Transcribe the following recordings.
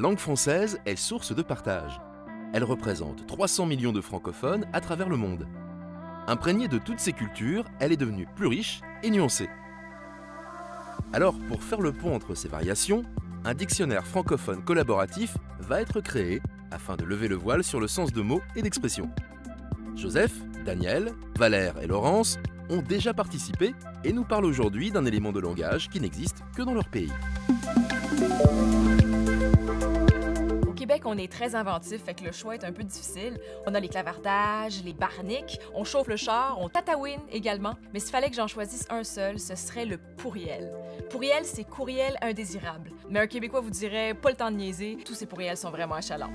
langue française est source de partage. Elle représente 300 millions de francophones à travers le monde. Imprégnée de toutes ces cultures, elle est devenue plus riche et nuancée. Alors, pour faire le pont entre ces variations, un dictionnaire francophone collaboratif va être créé afin de lever le voile sur le sens de mots et d'expressions. Joseph, Daniel, Valère et Laurence ont déjà participé et nous parlent aujourd'hui d'un élément de langage qui n'existe que dans leur pays. Au Québec, on est très inventif, fait que le choix est un peu difficile. On a les clavardages, les barniques, on chauffe le char, on tatouine également. Mais s'il fallait que j'en choisisse un seul, ce serait le pourriel. Pourriel, c'est courriel indésirable. Mais un Québécois vous dirait pas le temps de niaiser, tous ces pourriels sont vraiment achalants.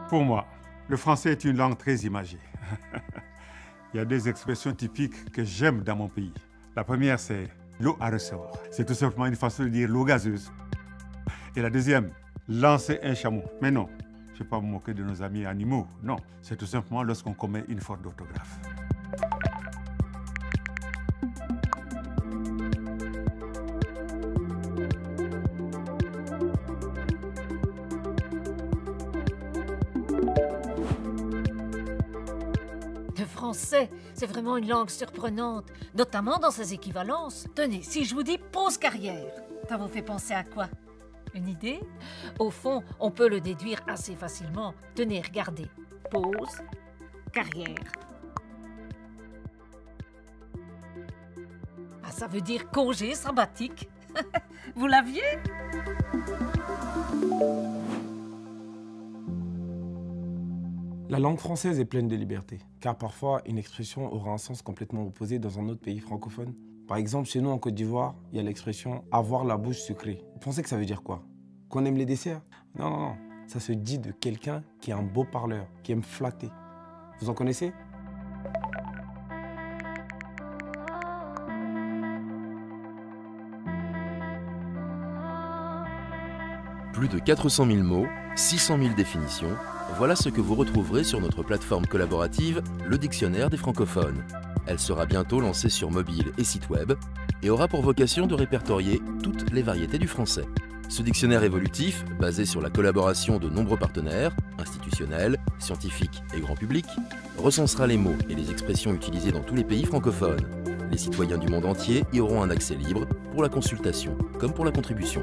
Pour moi, le français est une langue très imagée. Il y a des expressions typiques que j'aime dans mon pays. La première, c'est l'eau à ressort. C'est tout simplement une façon de dire l'eau gazeuse. Et la deuxième, lancer un chameau. Mais non, je ne vais pas me moquer de nos amis animaux. Non, c'est tout simplement lorsqu'on commet une faute d'orthographe. Le français, c'est vraiment une langue surprenante, notamment dans ses équivalences. Tenez, si je vous dis « pause carrière », ça vous fait penser à quoi? Une idée? Au fond, on peut le déduire assez facilement. Tenez, regardez. Pause, carrière. Ah, ça veut dire congé sabbatique. Vous l'aviez? La langue française est pleine de liberté, car parfois une expression aura un sens complètement opposé dans un autre pays francophone. Par exemple, chez nous en Côte d'Ivoire, il y a l'expression « avoir la bouche sucrée ». Vous pensez que ça veut dire quoi? Qu'on aime les desserts? Non, non, non. Ça se dit de quelqu'un qui est un beau parleur, qui aime flatter. Vous en connaissez? Plus de 400 000 mots, 600 000 définitions, voilà ce que vous retrouverez sur notre plateforme collaborative, le Dictionnaire des francophones. Elle sera bientôt lancée sur mobile et site web et aura pour vocation de répertorier toutes les variétés du français. Ce dictionnaire évolutif, basé sur la collaboration de nombreux partenaires, institutionnels, scientifiques et grand public, recensera les mots et les expressions utilisées dans tous les pays francophones. Les citoyens du monde entier y auront un accès libre pour la consultation comme pour la contribution.